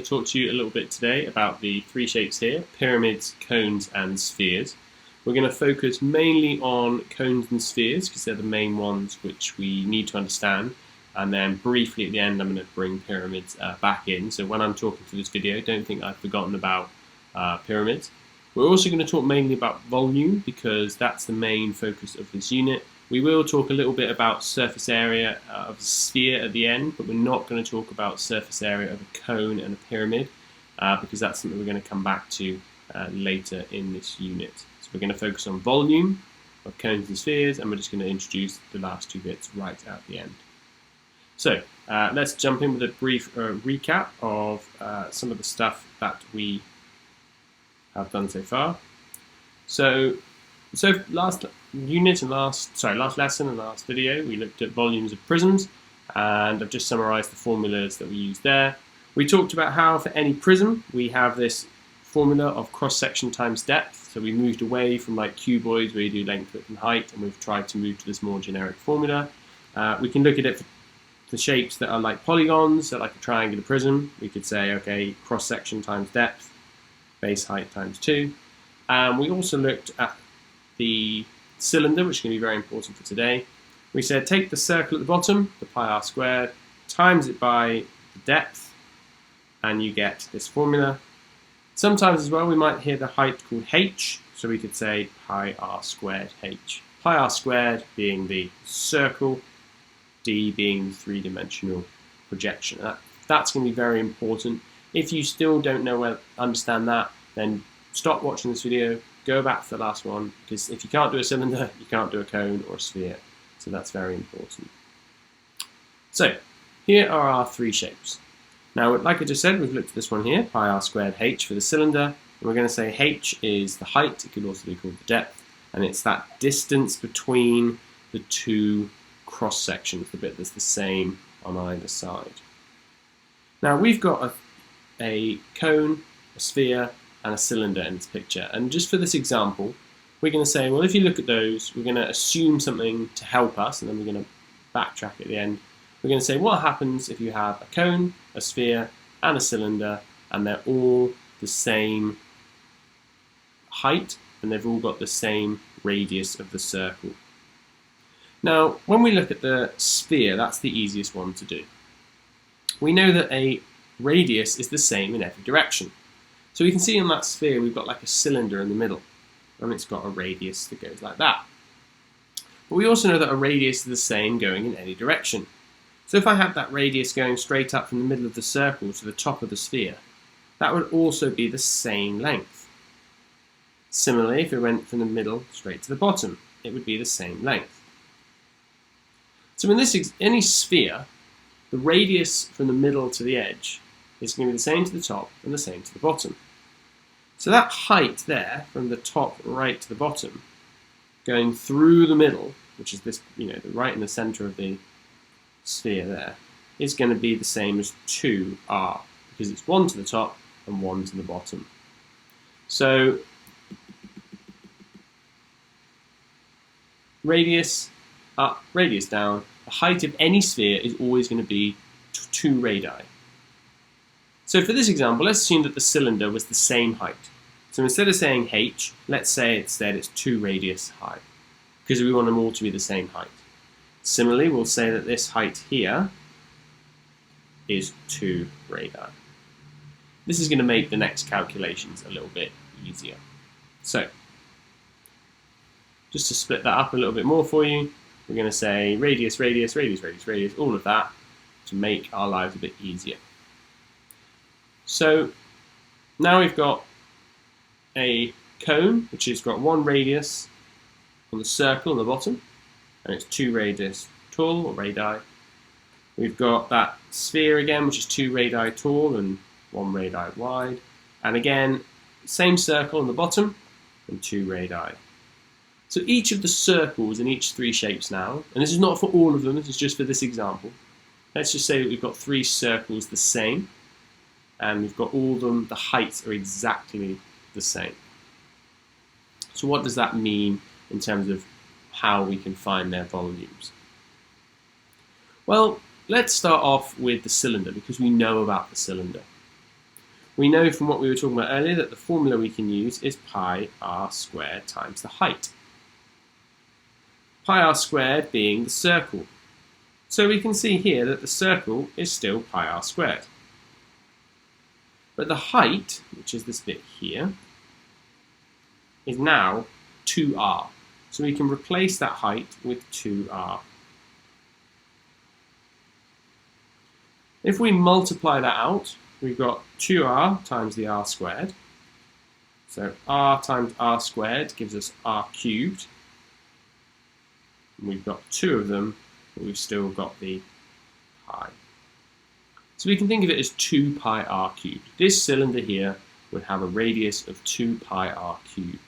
I'll talk to you a little bit today about the three shapes here: pyramids, cones and spheres. We're going to focus mainly on cones and spheres because they're the main ones which we need to understand, and then briefly at the end I'm going to bring pyramids back in. So when I'm talking through this video, don't think I've forgotten about pyramids. We're also going to talk mainly about volume because that's the main focus of this unit. We will talk a little bit about surface area of a sphere at the end, but we're not going to talk about surface area of a cone and a pyramid because that's something we're going to come back to later in this unit. So we're going to focus on volume of cones and spheres, and we're just going to introduce the last two bits right at the end. So let's jump in with a brief recap of some of the stuff that we have done so far. So last unit and last lesson and last video, we looked at volumes of prisms, and I've just summarized the formulas that we used there. We talked about how for any prism we have this formula of cross-section times depth. So we moved away from like cuboids where you do length, width and height, and we've tried to move to this more generic formula. We can look at it for shapes that are like polygons, so like a triangular prism. We could say, okay, cross-section times depth, base height times 2. We also looked at the cylinder, which is going to be very important for today. We said take the circle at the bottom, the pi r squared, times it by the depth, and you get this formula. Sometimes as well we might hear the height called h, so we could say pi r squared h. Pi r squared being the circle, d being the three-dimensional projection. That's going to be very important. If you still don't understand that, then stop watching this video, go back to the last one, because if you can't do a cylinder, you can't do a cone or a sphere. So that's very important. So here are our three shapes. Now, like I just said, we've looked at this one here, pi r squared h for the cylinder, and we're going to say h is the height, it could also be called the depth, and it's that distance between the two cross sections, the bit that's the same on either side. Now we've got a cone, a sphere, and a cylinder in this picture, and just for this example we're going to say, well, if you look at those, we're going to assume something to help us, and then we're going to backtrack at the end. We're going to say what happens if you have a cone, a sphere and a cylinder, and they're all the same height and they've all got the same radius of the circle. Now when we look at the sphere, that's the easiest one to do. We know that a radius is the same in every direction. So we can see on that sphere we've got like a cylinder in the middle, and it's got a radius that goes like that. But we also know that a radius is the same going in any direction. So if I had that radius going straight up from the middle of the circle to the top of the sphere, that would also be the same length. Similarly, if it went from the middle straight to the bottom, it would be the same length. So in any sphere, the radius from the middle to the edge is going to be the same to the top and the same to the bottom. So that height there, from the top right to the bottom, going through the middle, which is this, right in the center of the sphere there, is going to be the same as 2r, because it's 1 to the top and 1 to the bottom. So radius up, radius down, the height of any sphere is always going to be 2 radii. So for this example, let's assume that the cylinder was the same height. So instead of saying h, let's say instead it's 2 radius high, because we want them all to be the same height. Similarly, we'll say that this height here is 2 radii. This is going to make the next calculations a little bit easier. So just to split that up a little bit more for you, we're going to say radius, radius, radius, radius, radius, all of that to make our lives a bit easier. So now we've got a cone which has got 1 radius on the circle on the bottom, and it's 2 radius tall, or radii. We've got that sphere again, which is 2 radii tall and 1 radii wide, and again same circle on the bottom and 2 radii. So each of the circles in each three shapes now, and this is not for all of them, this is just for this example. Let's just say that we've got 3 circles the same, and we've got all of them, the heights are exactly the same. So what does that mean in terms of how we can find their volumes? Well, let's start off with the cylinder, because we know about the cylinder. we know from what we were talking about earlier that the formula we can use is pi r squared times the height. Pi r squared being the circle. So we can see here that the circle is still pi r squared. But the height, which is this bit here, is now 2r. So we can replace that height with 2r. If we multiply that out, we've got 2r times the r squared. So r times r squared gives us r cubed. And we've got two of them, but we've still got the pi. So we can think of it as 2 pi r cubed. This cylinder here would have a radius of 2 pi r cubed.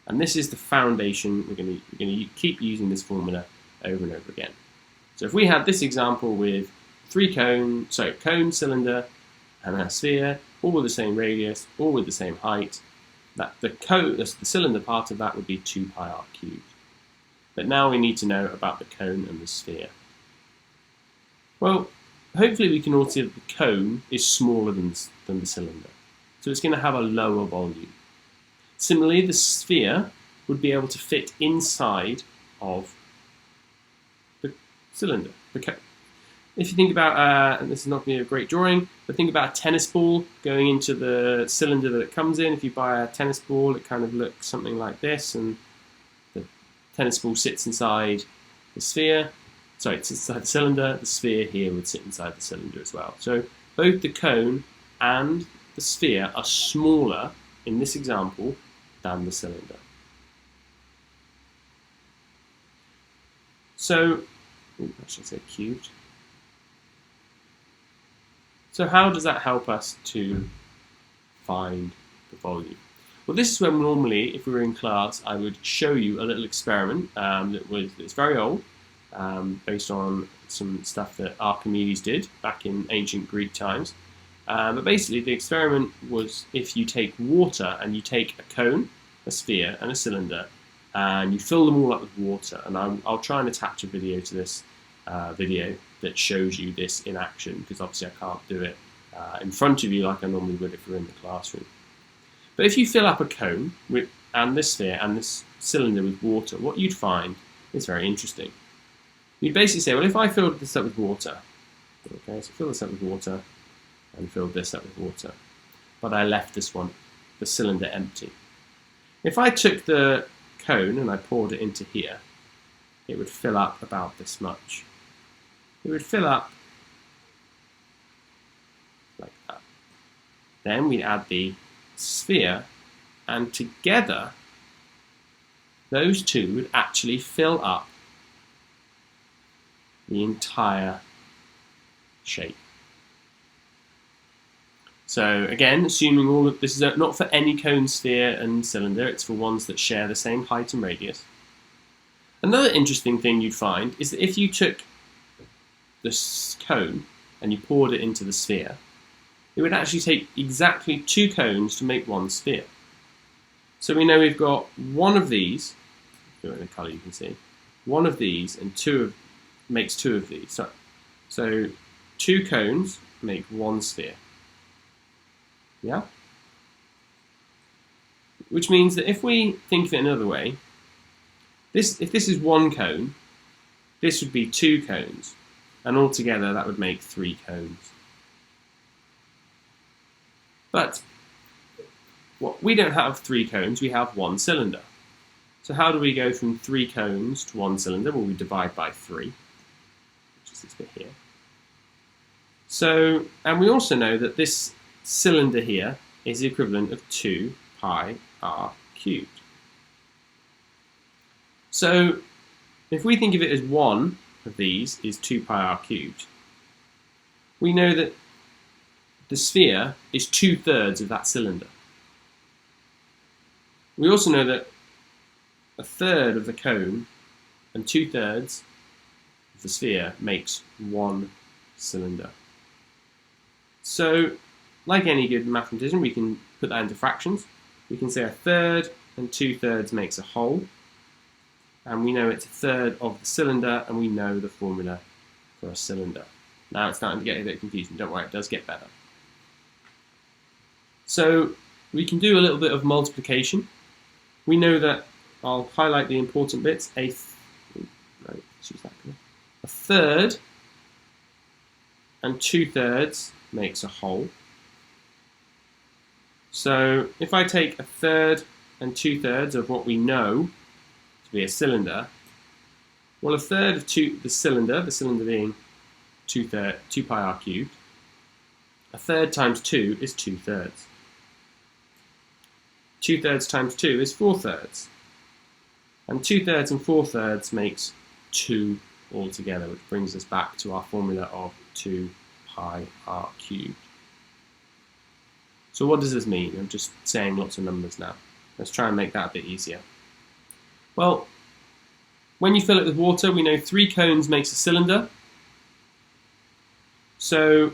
And this is the foundation. We're going to keep using this formula over and over again. So if we had this example with cone, cylinder, and a sphere, all with the same radius, all with the same height, that the cylinder part of that would be 2 pi r cubed. But now we need to know about the cone and the sphere. Well, hopefully we can all see that the cone is smaller than the cylinder. So it's going to have a lower volume. Similarly, the sphere would be able to fit inside of the cylinder, the cone. If you think about, and this is not going to be a great drawing, but think about a tennis ball going into the cylinder that it comes in. If you buy a tennis ball, it kind of looks something like this, and the tennis ball sits inside the sphere. Sorry, it's inside the cylinder. The sphere here would sit inside the cylinder as well. So both the cone and the sphere are smaller in this example than the cylinder. So, I should say cubed. So how does that help us to find the volume? Well, this is when normally, if we were in class, I would show you a little experiment that's very old, based on some stuff that Archimedes did back in ancient Greek times. But basically, the experiment was if you take water and you take a cone, a sphere, and a cylinder, and you fill them all up with water. And I'll try and attach a video to this video that shows you this in action, because obviously I can't do it in front of you like I normally would if we're in the classroom. But if you fill up a cone and this sphere and this cylinder with water, what you'd find is very interesting. You'd basically say, well, if I filled this up with water, okay, so fill this up with water and filled this up with water, but I left this one, the cylinder, empty. If I took the cone and I poured it into here, it would fill up about this much. It would fill up like that. Then we'd add the sphere, and together those two would actually fill up the entire shape. So again, assuming all of this is not for any cone, sphere and cylinder, it's for ones that share the same height and radius. Another interesting thing you'd find is that if you took this cone and you poured it into the sphere, it would actually take exactly 2 cones to make 1 sphere. So we know we've got one of these, do it in the colour you can see, one of these and makes 2 of these. So 2 cones make 1 sphere. Yeah? Which means that if we think of it another way, if this is 1 cone, this would be 2 cones, and altogether that would make 3 cones. But we don't have 3 cones, we have 1 cylinder. So how do we go from 3 cones to 1 cylinder? Well, we divide by 3, which is this bit here. So, and we also know that this cylinder here is the equivalent of 2 pi r cubed. So if we think of it as one of these is 2 pi r cubed, we know that the sphere is 2/3 of that cylinder. We also know that 1/3 of the cone and 2/3 of the sphere makes 1 cylinder. So, like any good mathematician, we can put that into fractions. We can say 1/3 and 2/3 makes a whole. And we know it's 1/3 of the cylinder, and we know the formula for a cylinder. Now it's starting to get a bit confusing. Don't worry, it does get better. So we can do a little bit of multiplication. We know that, I'll highlight the important bits, a third and 2/3 makes a whole. So if I take a third and 2/3 of what we know to be a cylinder, well, a third of the cylinder being 2 pi r cubed, a third times 2 is 2/3. 2/3 times 2 is 4/3. And 2/3 and 4/3 makes 2 altogether, which brings us back to our formula of 2 pi r cubed. So what does this mean? I'm just saying lots of numbers now. Let's try and make that a bit easier. Well, when you fill it with water, we know 3 cones makes a cylinder. So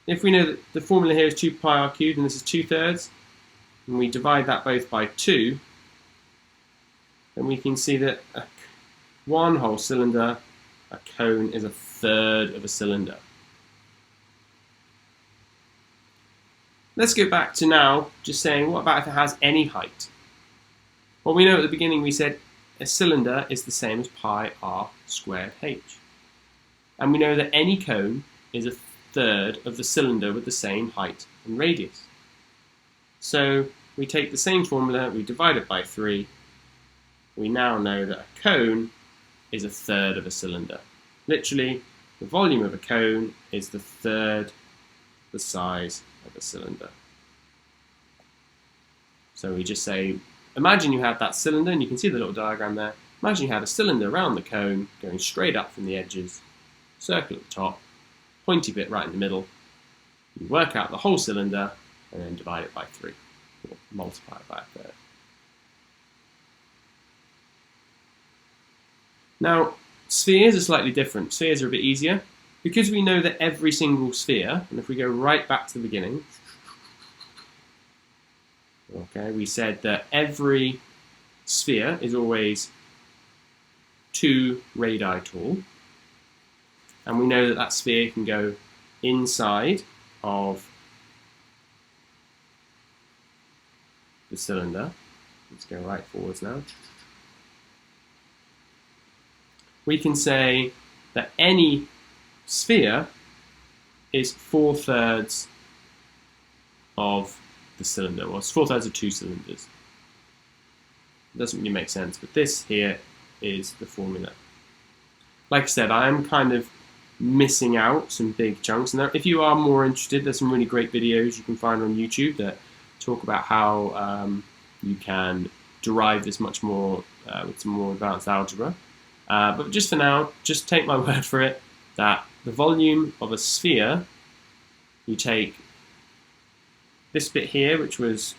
if we know that the formula here is 2 pi r cubed and this is 2/3, and we divide that both by 2, then we can see that one whole cylinder, a cone, is a third of a cylinder. Let's go back to now just saying, what about if it has any height? Well, we know at the beginning we said a cylinder is the same as pi r squared h. And we know that any cone is a third of the cylinder with the same height and radius. So we take the same formula, we divide it by 3. We now know that a cone is a third of a cylinder. Literally, the volume of a cone is the third the size of a cylinder. So we just say, imagine you had that cylinder, and you can see the little diagram there. Imagine you had a cylinder around the cone going straight up from the edges, circle at the top, pointy bit right in the middle. You work out the whole cylinder and then divide it by 3, or multiply it by a third. Now, spheres are slightly different. Spheres are a bit easier. Because we know that every single sphere, and if we go right back to the beginning, okay, we said that every sphere is always 2 radii tall, and we know that that sphere can go inside of the cylinder. Let's go right forwards now. We can say that any sphere is 4/3 of the cylinder. Well, it's 4/3 of 2 cylinders. It doesn't really make sense, but this here is the formula. Like I said, I am kind of missing out some big chunks. And if you are more interested, there's some really great videos you can find on YouTube that talk about how you can derive this much more with some more advanced algebra. But just for now, just take my word for it that the volume of a sphere, you take this bit here, which was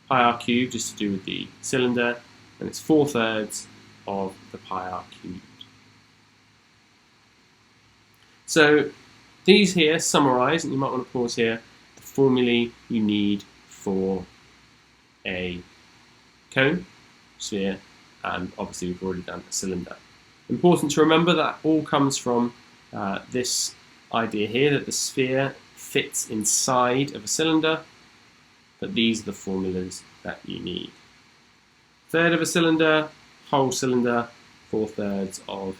pi r cubed, just to do with the cylinder, and it's 4/3 of the pi r cubed. So these here summarize, and you might want to pause here, the formulae you need for a cone, sphere, and obviously we've already done a cylinder. Important to remember that all comes from this idea here, that the sphere fits inside of a cylinder, but these are the formulas that you need. Third of a cylinder, whole cylinder, 4/3 of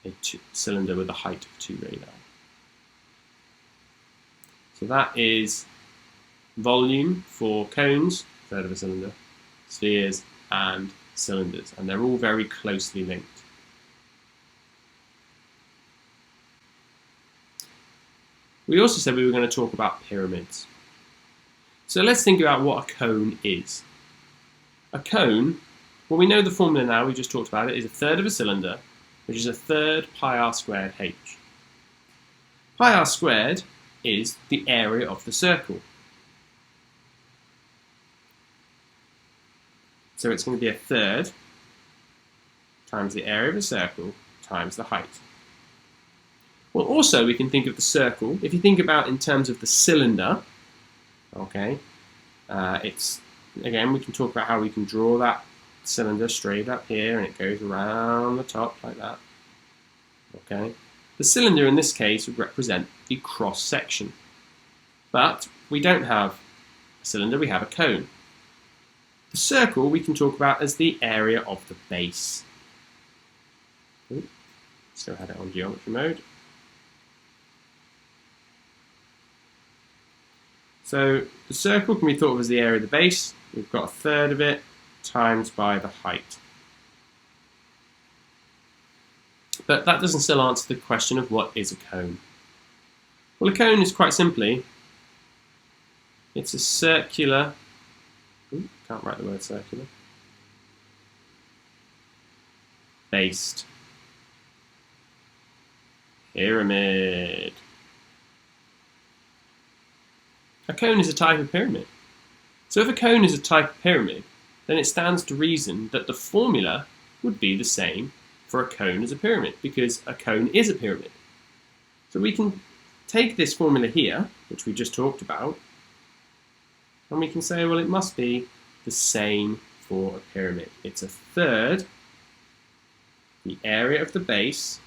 a cylinder with a height of 2 radii. So that is volume for cones, third of a cylinder, spheres, and cylinders, and they're all very closely linked. We also said we were going to talk about pyramids. So let's think about what a cone is. A cone, well, we know the formula now, we just talked about it, is a third of a cylinder, which is a third pi r squared h. Pi r squared is the area of the circle. So it's going to be a third times the area of a circle times the height. Well, also we can think of the circle. If you think about in terms of the cylinder, okay, it's, again, we can talk about how we can draw that cylinder straight up here and it goes around the top like that. Okay, the cylinder in this case would represent the cross section. But we don't have a cylinder, we have a cone. The circle we can talk about as the area of the base. Still had it on geometry mode. So the circle can be thought of as the area of the base. We've got a third of it times by the height. But that doesn't still answer the question of what is a cone. Well, a cone is quite simply, it's a circular, can't write the word circular, based pyramid. A cone is a type of pyramid. So if a cone is a type of pyramid, then it stands to reason that the formula would be the same for a cone as a pyramid, because a cone is a pyramid. So we can take this formula here, which we just talked about, and we can say, well, it must be the same for a pyramid. It's a third the area of the base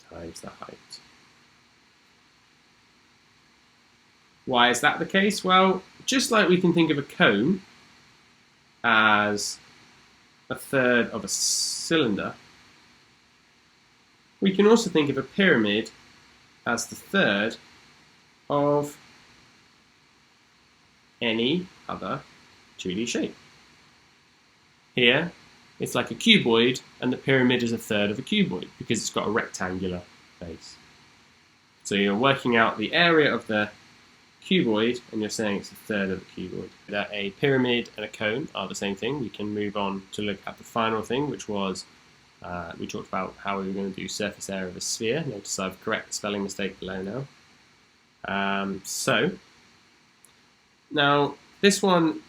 times the height. Why is that the case? Well, just like we can think of a cone as a third of a cylinder, we can also think of a pyramid as the third of any other 2D shape. Here, it's like a cuboid, and the pyramid is a third of a cuboid because it's got a rectangular base. So you're working out the area of the cuboid, and you're saying it's a third of a cuboid. That a pyramid and a cone are the same thing. We can move on to look at the final thing, which was we talked about how we were going to do surface area of a sphere. Notice I've corrected the spelling mistake below now. So now this one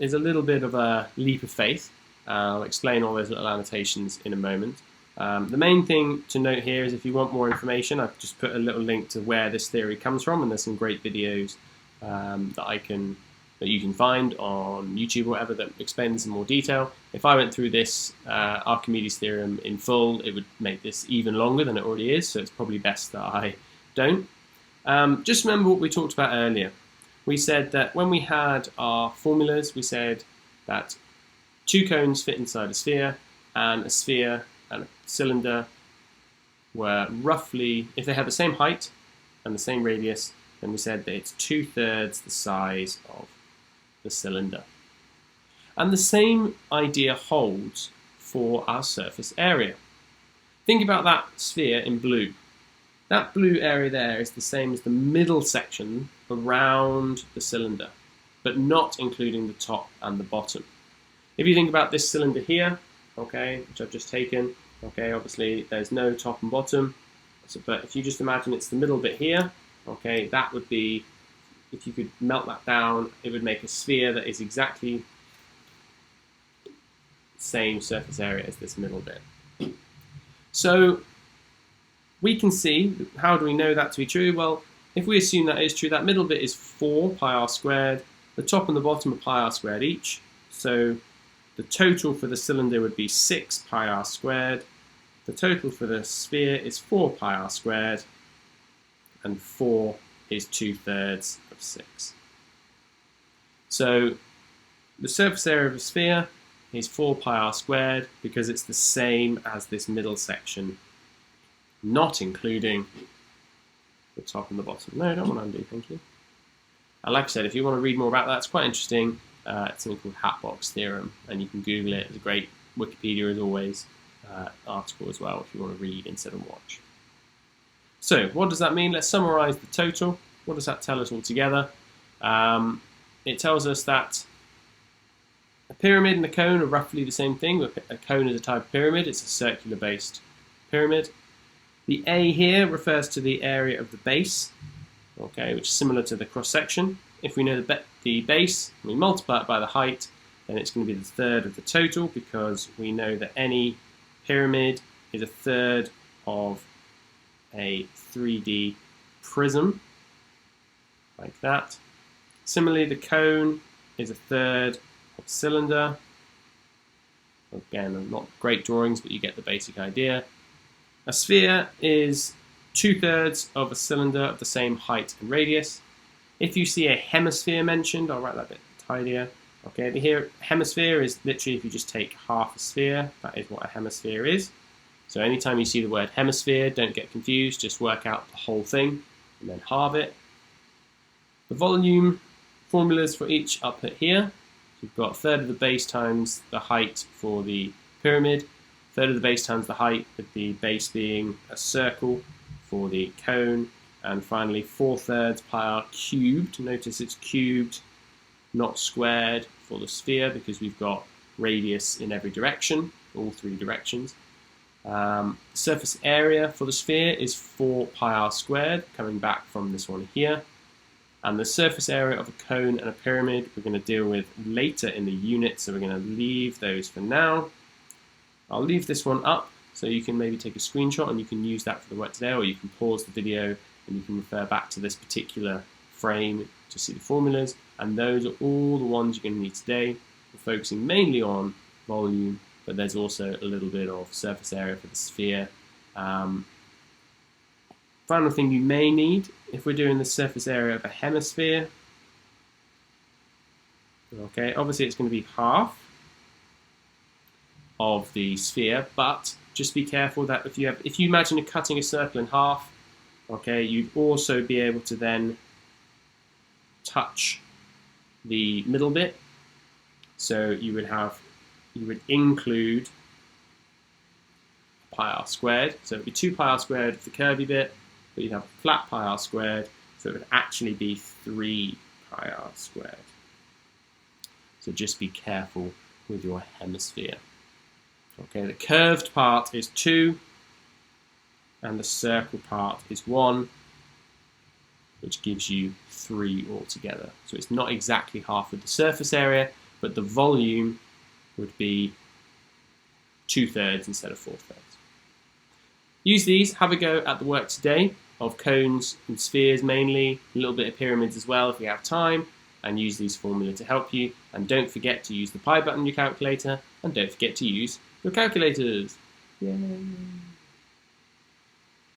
is a little bit of a leap of faith. I'll explain all those little annotations in a moment. The main thing to note here is if you want more information, I've just put a little link to where this theory comes from, and there's some great videos that you can find on YouTube or whatever that explain this in more detail. If I went through this Archimedes Theorem in full, it would make this even longer than it already is, so it's probably best that I don't. Just remember what we talked about earlier. We said that when we had our formulas, we said that two cones fit inside a sphere, and a sphere and a cylinder were roughly, if they had the same height and the same radius, then we said that it's 2/3 the size of the cylinder. And the same idea holds for our surface area. Think about that sphere in blue. That blue area there is the same as the middle section around the cylinder, but not including the top and the bottom. If you think about this cylinder here, okay, which I've just taken, okay, obviously there's no top and bottom, but if you just imagine it's the middle bit here, okay, that would be, if you could melt that down, it would make a sphere that is exactly the same surface area as this middle bit. So we can see, how do we know that to be true? Well, if we assume that is true, that middle bit is 4 pi r squared, the top and the bottom are pi r squared each, so the total for the cylinder would be 6 pi r squared, the total for the sphere is 4 pi r squared, and 4 is 2/3 of 6. So the surface area of a sphere is 4 pi r squared because it's the same as this middle section, not including the top and the bottom. No, I don't want to undo, thank you. Like I said, if you want to read more about that, it's quite interesting. It's something called Hatbox Theorem, and you can Google it. It's a great Wikipedia, as always, article as well if you want to read instead of watch. So, what does that mean? Let's summarize the total. What does that tell us altogether? It tells us that a pyramid and a cone are roughly the same thing. A cone is a type of pyramid. It's a circular-based pyramid. The A here refers to the area of the base, okay, which is similar to the cross-section. If we know the base, and we multiply it by the height, then it's going to be the third of the total, because we know that any pyramid is a third of a 3D prism, like that. Similarly, the cone is a third of a cylinder. Again, not great drawings, but you get the basic idea. A sphere is 2/3 of a cylinder of the same height and radius. If you see a hemisphere mentioned, I'll write that a bit tidier. Okay, over here, hemisphere is literally if you just take half a sphere, that is what a hemisphere is. So anytime you see the word hemisphere, don't get confused, just work out the whole thing and then halve it. The volume formulas for each are put here. You've got 1/3 of the base times the height for the pyramid, 1/3 of the base times the height, with the base being a circle for the cone, and finally 4/3 pi r cubed. Notice it's cubed, not squared, for the sphere because we've got radius in every direction, all 3 directions. Surface area for the sphere is 4 pi r squared, coming back from this one here. And the surface area of a cone and a pyramid we're going to deal with later in the unit, so we're going to leave those for now. I'll leave this one up so you can maybe take a screenshot and you can use that for the work today, or you can pause the video and you can refer back to this particular frame to see the formulas. And those are all the ones you're going to need today. We're focusing mainly on volume, but there's also a little bit of surface area for the sphere. Final thing you may need, if we're doing the surface area of a hemisphere, okay, obviously it's going to be half of the sphere, but just be careful that if you imagine cutting a circle in half, okay, you'd also be able to then touch the middle bit. So you would include pi r squared. So it would be 2 pi r squared for the curvy bit, but you'd have a flat pi r squared, so it would actually be 3 pi r squared. So just be careful with your hemisphere. Okay, the curved part is 2, and the circle part is 1, which gives you 3 altogether. So it's not exactly half of the surface area, but the volume would be 2/3 instead of 4/3. Use these, have a go at the work today of cones and spheres mainly, a little bit of pyramids as well if you have time, and use these formula to help you. And don't forget to use the pi button on your calculator, and don't forget to use your calculators. Yay!